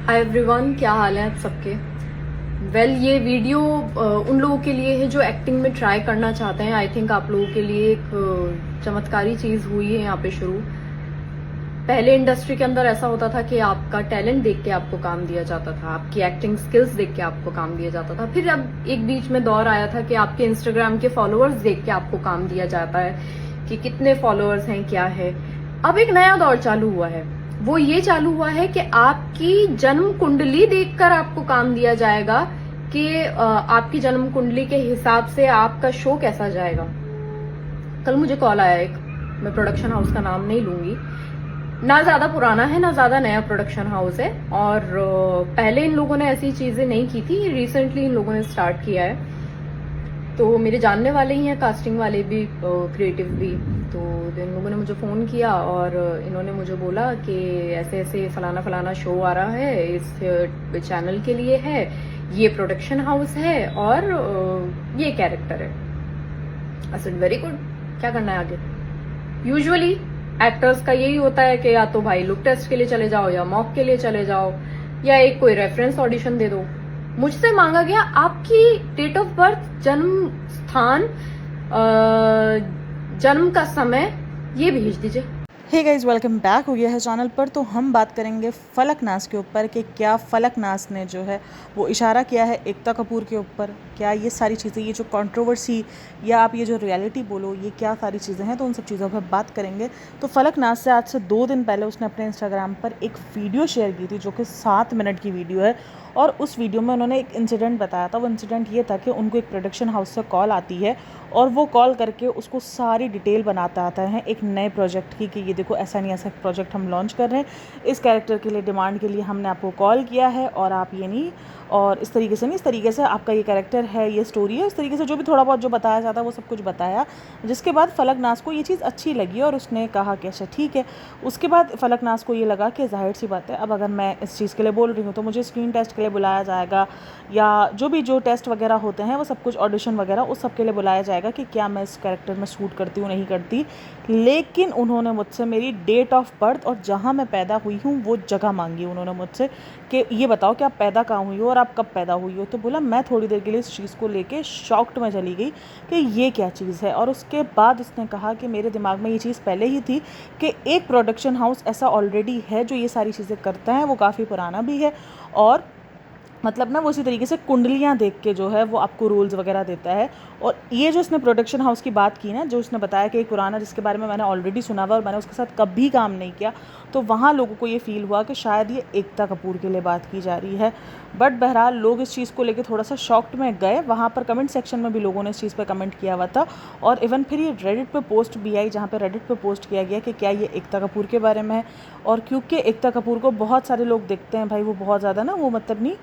Hi everyone, क्या हाल है आप सबके। ये वीडियो उन लोगों के लिए है जो एक्टिंग में ट्राई करना चाहते हैं। आई थिंक आप लोगों के लिए एक चमत्कारी चीज हुई है यहाँ पे शुरू। पहले इंडस्ट्री के अंदर ऐसा होता था कि आपका टैलेंट देख के आपको काम दिया जाता था, आपकी एक्टिंग स्किल्स देख के आपको काम दिया जाता था। फिर अब एक बीच में दौर आया था कि आपके इंस्टाग्राम के फॉलोअर्स देख के आपको काम दिया जाता है कि कितने फॉलोअर्स हैं, क्या है। अब एक नया दौर चालू हुआ है। वो ये चालू हुआ है कि आपकी जन्म कुंडली देखकर आपको काम दिया जाएगा कि आपकी जन्म कुंडली के हिसाब से आपका शो कैसा जाएगा। कल मुझे कॉल आया एक, मैं प्रोडक्शन हाउस का नाम नहीं लूंगी, ना ज्यादा पुराना है ना ज्यादा नया प्रोडक्शन हाउस है, और पहले इन लोगों ने ऐसी चीजें नहीं की थी, रिसेंटली इन लोगों ने स्टार्ट किया है। तो मेरे जानने वाले ही हैं, कास्टिंग वाले भी, क्रिएटिव भी। तो इन लोगों ने मुझे फ़ोन किया और इन्होंने मुझे बोला कि ऐसे ऐसे फलाना फलाना शो आ रहा है, इस चैनल के लिए है, ये प्रोडक्शन हाउस है और ये कैरेक्टर है। आई सेड वेरी गुड, क्या करना है आगे। यूजुअली एक्टर्स का यही होता है कि या तो भाई लुक टेस्ट के लिए चले जाओ या मॉक के लिए चले जाओ या एक कोई रेफरेंस ऑडिशन दे दो। मुझसे मांगा गया आपकी डेट ऑफ बर्थ, जन्म स्थान, जन्म का समय ये भेज दीजिए। हे गाइज़, वेलकम बैक हो गया है चैनल पर। तो हम बात करेंगे फलकनाज के ऊपर कि क्या फलकनाज ने जो है वो इशारा किया है एकता कपूर के ऊपर। क्या ये सारी चीज़ें, ये जो कंट्रोवर्सी या आप ये जो रियलिटी बोलो, ये क्या सारी चीज़ें हैं, तो उन सब चीज़ों पर बात करेंगे। तो फलकनाज से आज से 2 दिन पहले उसने अपने इंस्टाग्राम पर एक वीडियो शेयर की थी जो कि 7 मिनट की वीडियो है, और उस वीडियो में उन्होंने एक इंसिडेंट बताया था। वो इंसिडेंट ये था कि उनको एक प्रोडक्शन हाउस से कॉल आती है और वो कॉल करके उसको सारी डिटेल बनाता आता है एक नए प्रोजेक्ट की कि ये देखो ऐसा नहीं ऐसा प्रोजेक्ट हम लॉन्च कर रहे हैं, इस कैरेक्टर के लिए डिमांड के लिए हमने आपको कॉल किया है और आप ये नहीं और इस तरीके से नहीं, इस तरीके से आपका ये कैरेक्टर है, ये स्टोरी है, इस तरीके से जो भी थोड़ा बहुत जो बताया जाता है वो सब कुछ बताया। जिसके बाद फलकनाज को ये चीज़ अच्छी लगी और उसने कहा कि अच्छा ठीक है। उसके बाद फलकनाज को ये लगा कि जाहिर सी बात है, अब अगर मैं इस चीज़ के लिए बोल रही हूँ तो मुझे स्क्रीन टेस्ट के लिए बुलाया जाएगा या जो टेस्ट वगैरह होते हैं वो सब कुछ, ऑडिशन वगैरह, उस सब के लिए बुलाया जाएगा कि क्या मैं इस कैरेक्टर में सूट करती हूँ नहीं करती। लेकिन उन्होंने मुझसे मेरी डेट ऑफ बर्थ और जहाँ मैं पैदा हुई हूँ वो जगह मांगी उन्होंने मुझसे कि ये बताओ कि आप पैदा कहाँ हुई हो और आप कब पैदा हुई हो। तो बोला, मैं थोड़ी देर के लिए इस चीज़ को लेके शॉक्ड में चली गई कि ये क्या चीज़ है। और उसके बाद उसने कहा कि मेरे दिमाग में ये चीज़ पहले ही थी कि एक प्रोडक्शन हाउस ऐसा ऑलरेडी है जो ये सारी चीज़ें करता है, वो काफ़ी पुराना भी है, और मतलब ना वो उसी तरीके से कुंडलियाँ देख के जो है वो आपको रोल्स वगैरह देता है। और ये जो उसने प्रोडक्शन हाउस की बात की ना, जो उसने बताया कि एक पुराना, जिसके बारे में मैंने ऑलरेडी सुना हुआ और मैंने उसके साथ कभी काम नहीं किया, तो वहाँ लोगों को ये फील हुआ कि शायद ये एकता कपूर के लिए बात की जा रही है। बट बहरहाल लोग इस चीज़ को लेकर थोड़ा सा शॉक्ड में गए। वहाँ पर कमेंट सेक्शन में भी लोगों ने इस चीज़ पर कमेंट किया हुआ था, और इवन फिर ये रेडिट पे पोस्ट भी आई जहाँ पे रेडिट पे पोस्ट किया गया कि क्या ये एकता कपूर के बारे में है। और क्योंकि एकता कपूर को बहुत सारे लोग देखते हैं भाई, वो बहुत ज़्यादा ना, वो मतलब नहीं,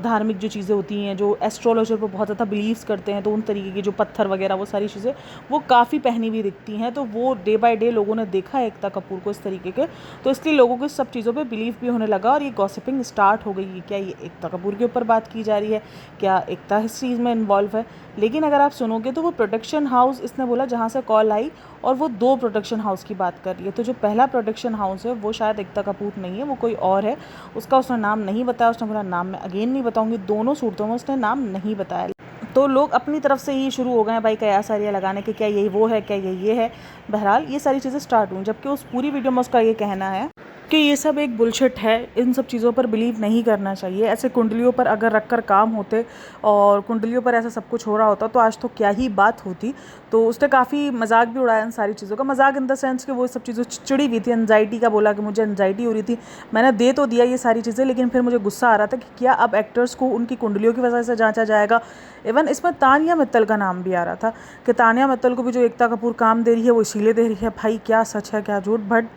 धार्मिक जो चीज़ें होती हैं, जो एस्ट्रोलॉजर पर बहुत ज़्यादा बिलीव्स करते हैं, तो उन तरीके की जो पत्थर वगैरह वो सारी चीज़ें वो काफ़ी पहनी हुई दिखती हैं। तो वो डे बाय डे लोगों ने देखा है एकता कपूर को इस तरीके के, तो इसलिए लोगों को इस सब चीज़ों पे बिलीव भी होने लगा और ये गॉसिपिंग स्टार्ट हो गई है। क्या ये एकता कपूर के ऊपर बात की जा रही है, क्या एकता इस चीज़ में इन्वॉल्व है। लेकिन अगर आप सुनोगे तो वो प्रोडक्शन हाउस, इसने बोला जहाँ से कॉल आई, और वो 2 प्रोडक्शन हाउस की बात कर रही है। तो जो पहला प्रोडक्शन हाउस है वो शायद एकता कपूर नहीं है, वो कोई और है। उसका उसने नाम नहीं बताया, उसने बोला नाम मैं अगेन नहीं बताऊंगी। दोनों सूरतों में उसने नाम नहीं बताया। तो लोग अपनी तरफ से ही शुरू हो गए हैं भाई कयास आर्या लगाने के, क्या यही वो है, क्या ये है। बहरहाल ये सारी चीज़ें स्टार्ट हुई, जबकि उस पूरी वीडियो में उसका ये कहना है कि ये सब एक बुलशिट है, इन सब चीज़ों पर बिलीव नहीं करना चाहिए। ऐसे कुंडलियों पर अगर रखकर काम होते और कुंडलियों पर ऐसा सब कुछ हो रहा होता तो आज तो क्या ही बात होती। तो उसने काफ़ी मजाक भी उड़ाया इन सारी चीज़ों का, मजाक इन द सेंस कि वो सब चीज़ों चिड़ी हुई थी, एनजाइटी का बोला कि मुझे एनजाइटी हो रही थी। मैंने दे तो दिया ये सारी चीज़ें, लेकिन फिर मुझे गुस्सा आ रहा था कि क्या अब एक्टर्स को उनकी कुंडलियों की वजह से जांचा जाएगा। इवन इसमें तानिया मित्तल का नाम भी आ रहा था कि तानिया मित्तल को भी जो एकता कपूर काम दे रही है वो इसीलिए दे रही है। भाई क्या सच है क्या झूठ, बट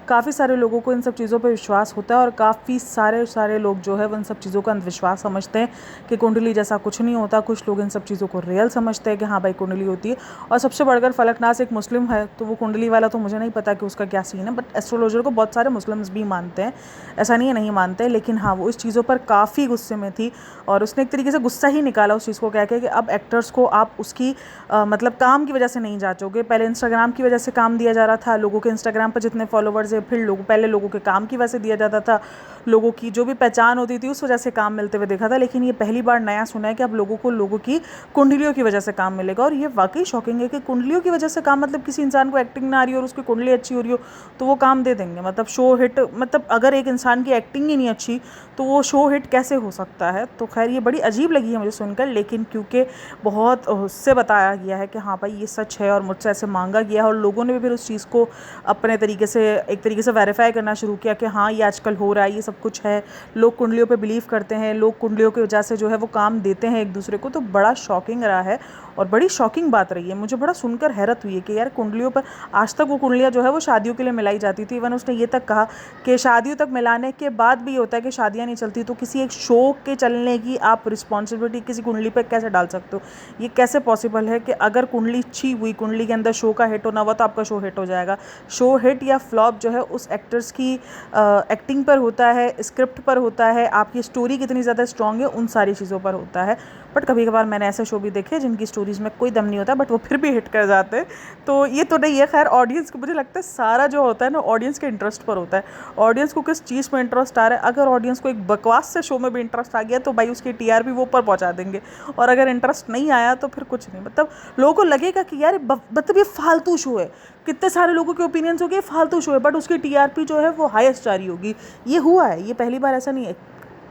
काफ़ी सारे लोगों को इन सब चीज़ों पे विश्वास होता है और काफ़ी सारे लोग जो है वो इन सब चीज़ों का अंधविश्वास समझते हैं कि कुंडली जैसा कुछ नहीं होता। कुछ लोग इन सब चीज़ों को रियल समझते हैं कि हाँ भाई कुंडली होती है। और सबसे बढ़कर फलकनाज एक मुस्लिम है, तो वो कुंडली वाला तो मुझे नहीं पता कि उसका क्या सीन है, बट एस्ट्रोलॉजर को बहुत सारे मुस्लिम्स भी मानते हैं, ऐसा नहीं है नहीं मानते। लेकिन हाँ, वो इस चीज़ों पर काफ़ी गुस्से में थी और उसने एक तरीके से गुस्सा ही निकाला उस चीज़ को कह के कि अब एक्टर्स को आप उसकी मतलब काम की वजह से नहीं जांचोगे। पहले इंस्टाग्राम की वजह से काम दिया जा रहा था, लोगों के इंस्टाग्राम पर जितने फॉलोवर्स है, फिर पहले लोगों के काम की वजह से दिया जाता था, लोगों की जो भी पहचान होती थी उस वजह से काम मिलते हुए देखा था। लेकिन ये पहली बार नया सुना है कि अब लोगों की कुंडलियों की वजह से काम मिलेगा। और ये वाकई शॉकिंग है कि कुंडलियों की वजह से काम, मतलब किसी इंसान को एक्टिंग ना आ रही हो और उसकी कुंडली अच्छी हो रही हो तो वो काम दे देंगे। मतलब शो हिट, मतलब अगर एक इंसान की एक्टिंग ही नहीं अच्छी तो वो शो हिट कैसे हो सकता है। तो खैर ये बड़ी अजीब लगी है मुझे सुनकर, लेकिन क्योंकि बहुत उससे बताया गया है कि हाँ भाई ये सच है और मुझसे ऐसे मांगा गया है, और लोगों ने भी फिर उस चीज़ को अपने एक तरीके से वेरीफाई करना शुरू किया कि हाँ ये आजकल हो रहा है, ये सब कुछ है, लोग कुंडलियों पे बिलीव करते हैं, लोग कुंडलियों की वजह से जो है वो काम देते हैं एक दूसरे को। तो बड़ा शॉकिंग रहा है और बड़ी शॉकिंग बात रही है। मुझे बड़ा सुनकर हैरत हुई है कि यार कुंडलियों पर, आज तक वो कुंडलियाँ जो है वो शादियों के लिए मिलाई जाती थी। इवन उसने ये तक कहा कि शादियों तक मिलाने के बाद भी ये होता है कि शादियाँ नहीं चलती, तो किसी एक शो के चलने की आप रिस्पॉन्सिबिलिटी किसी कुंडली पर कैसे डाल सकते हो? ये कैसे पॉसिबल है कि अगर कुंडली अच्छी हुई, कुंडली के अंदर शो का हिट होना हुआ तो आपका शो हिट हो जाएगा? शो हिट या फ्लॉप जो है उस एक्टर्स की एक्टिंग पर होता है, स्क्रिप्ट पर होता है, आपकी स्टोरी कितनी ज़्यादा स्ट्रॉन्ग है, उन सारी चीज़ों पर होता है। बट कभी कभार मैंने ऐसे शो भी देखे जिनकी स्टोरीज़ में कोई दम नहीं होता बट वो फिर भी हिट कर जाते हैं। तो ये तो नहीं है। खैर ऑडियंस को, मुझे लगता है सारा जो होता है ना ऑडियंस के इंटरेस्ट पर होता है, ऑडियंस को किस चीज़ में इंटरेस्ट आ रहा है। अगर ऑडियंस को एक बकवास से शो में भी इंटरेस्ट आ गया तो भाई उसकी टीआरपी वो ऊपर पहुंचा देंगे, और अगर इंटरेस्ट नहीं आया तो फिर कुछ नहीं। मतलब लोगों को लगेगा कि यार मतलब ये फालतू शो है, कितने सारे लोगों के ओपिनियंस हो गए फालतू शो है, बट उसकी टीआरपी जो है वो हाईएस्ट जा रही होगी। ये हुआ है, ये पहली बार ऐसा नहीं है।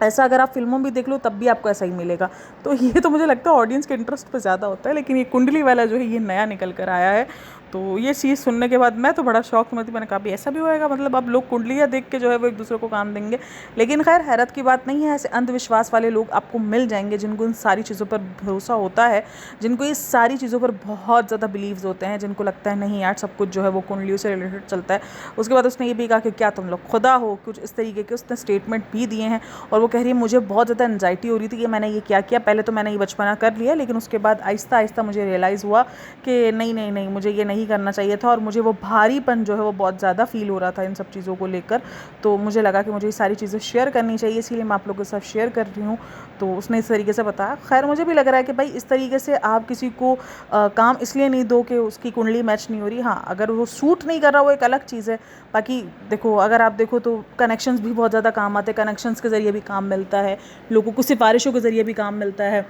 ऐसा अगर आप फिल्मों भी देख लो तब भी आपको ऐसा ही मिलेगा। तो ये तो मुझे लगता है ऑडियंस के इंटरेस्ट पे ज़्यादा होता है। लेकिन ये कुंडली वाला जो है ये नया निकल कर आया है। तो ये चीज़ सुनने के बाद मैं तो बड़ा शौक में थी। मैंने कहा भी ऐसा भी होएगा, मतलब अब लोग कुंडलियाँ देख के जो है वो एक दूसरे को काम देंगे। लेकिन खैर हैरत की बात नहीं है, ऐसे अंधविश्वास वाले लोग आपको मिल जाएंगे जिनको इन सारी चीज़ों पर भरोसा होता है, जिनको इस सारी चीज़ों पर बहुत ज़्यादा बिलीव्स होते हैं, जिनको लगता है नहीं यार सब कुछ जो है वो कुंडलियों से रिलेटेड चलता है। उसके बाद उसने ये भी कहा कि क्या तुम लोग खुदा हो, कुछ इस तरीके के उसने स्टेटमेंट भी दिए हैं। और वो कह रही है मुझे बहुत ज़्यादा एंजाइटी हो रही थी कि मैंने ये क्या किया। पहले तो मैंने ये बचपना कर लिया, लेकिन उसके बाद आहिस्ता आहिस्ता मुझे रियलाइज़ हुआ कि नहीं मुझे ये नहीं करना चाहिए था, और मुझे वो भारीपन जो है वो बहुत ज़्यादा फील हो रहा था इन सब चीज़ों को लेकर। तो मुझे लगा कि मुझे ये सारी चीज़ें शेयर करनी चाहिए, इसीलिए मैं आप लोगों के साथ शेयर कर रही हूँ। तो उसने इस तरीके से बताया। खैर मुझे भी लग रहा है कि भाई इस तरीके से आप किसी को काम इसलिए नहीं दो कि उसकी कुंडली मैच नहीं हो रही। हाँ, अगर वो सूट नहीं कर रहा वो एक अलग चीज़ है। बाकी देखो, अगर आप देखो तो कनेक्शंस भी बहुत ज़्यादा काम आते हैं, कनेक्शंस के ज़रिए भी काम मिलता है, लोगों को सिफारिशों के ज़रिए भी काम मिलता है,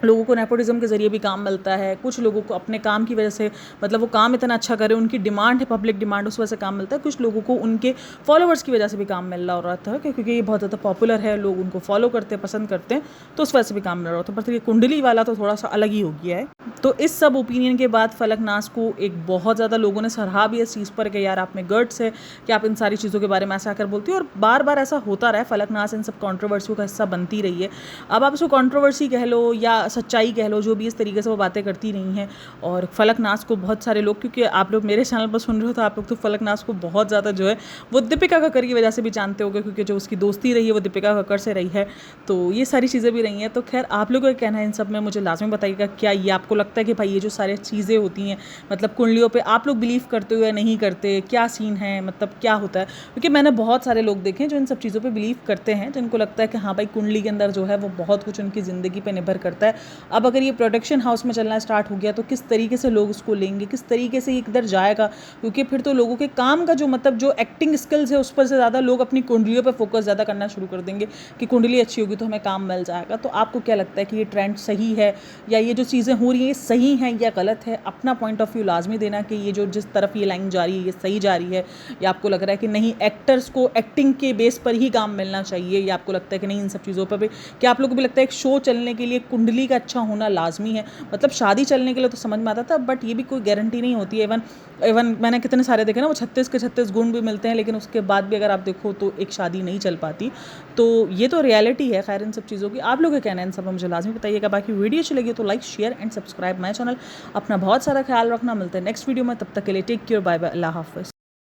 लोगों को नेपोटिज्म के ज़रिए भी काम मिलता है, कुछ लोगों को अपने काम की वजह से, मतलब वो काम इतना अच्छा करे, उनकी डिमांड है, पब्लिक डिमांड, उस वजह से काम मिलता है। कुछ लोगों को उनके फॉलोवर्स की वजह से भी काम मिल रहा होता है क्योंकि ये बहुत ज़्यादा पॉपुलर है, लोग उनको फॉलो करते हैं, पसंद करते हैं, तो उस वजह से भी काम मिल रहा होता है। पर ये कुंडली वाला तो थोड़ा सा अलग ही हो गया है। तो इस सब ओपिनियन के बाद फलकनाज को एक बहुत ज़्यादा लोगों ने सराहा भी इस चीज़ पर कि यार आप में गट्स है कि आप इन सारी चीज़ों के बारे में ऐसा आकर बोलती हो। और बार बार ऐसा होता रहा है, फलकनाज इन सब कॉन्ट्रोवर्सियों का हिस्सा बनती रही है। अब आप इसको कॉन्ट्रोवर्सी कह लो या सच्चाई कह लो, जो भी इस तरीके से वो बातें करती रही हैं। और फलकनाज को बहुत सारे लोग, क्योंकि आप लोग मेरे चैनल पर सुन रहे हो तो आप लोग तो फलकनाज को बहुत ज़्यादा जो है वो दीपिका कक्कर की वजह से भी जानते होंगे, क्योंकि जो उसकी दोस्ती रही है वो दीपिका कक्कर से रही है। तो ये सारी चीज़ें भी रही हैं। तो खैर आप लोगों का कहना है इन सब में, मुझे लाजमी बताइएगा क्या ये आपको लगता है कि भाई ये जो सारी चीज़ें होती हैं, मतलब कुंडलियों पे आप लोग बिलीव करते हो या नहीं करते, क्या सीन है, मतलब क्या होता है? क्योंकि मैंने बहुत सारे लोग देखे हैं जो इन सब चीज़ों पे बिलीव करते हैं, जिनको लगता है कि हाँ भाई कुंडली के अंदर जो है वो बहुत कुछ उनकी ज़िंदगी पे निर्भर करता है। अब अगर ये प्रोडक्शन हाउस में चलना स्टार्ट हो गया तो किस तरीके से लोग उसको लेंगे, किस तरीके से ये किधर जाएगा? क्योंकि फिर तो लोगों के काम का जो मतलब जो एक्टिंग स्किल्स है उस पर से ज़्यादा लोग अपनी कुंडलियों पर फोकस ज़्यादा करना शुरू कर देंगे कि कुंडली अच्छी होगी तो हमें काम मिल जाएगा। तो आपको क्या लगता है कि ये ट्रेंड सही है या ये जो चीज़ें हो रही हैं सही हैं या गलत है? अपना पॉइंट ऑफ व्यू लाजमी देना कि ये जो जिस तरफ ये लाइन जा रही है ये सही जा रही है, या आपको लग रहा है कि नहीं एक्टर्स को एक्टिंग के बेस पर ही काम मिलना चाहिए, या आपको लगता है कि नहीं इन सब चीज़ों पर भी, क्या आप लोगों को भी लगता है एक शो चलने के लिए कुंडली का अच्छा होना लाजमी है? मतलब शादी चलने के लिए तो समझ में आता था, बट ये भी कोई गारंटी नहीं होती है। इवन मैंने कितने सारे देखे ना, वो 36 के 36 गुण भी मिलते हैं, लेकिन उसके बाद भी अगर आप देखो तो एक शादी नहीं चल पाती। तो ये तो रियलिटी है खैर इन सब चीज़ों की। आप लोगों का कहना है इन सब में मुझे लाजमी बताइएगा। बाकी वीडियो अच्छी लगी तो like share and subscribe my channel. अपना बहुत सारा ख्याल रखना, मिलते हैं नेक्स्ट वीडियो में, तब तक के लिए टेक केयर, बाय बाय, अल्लाह हाफ़िज़।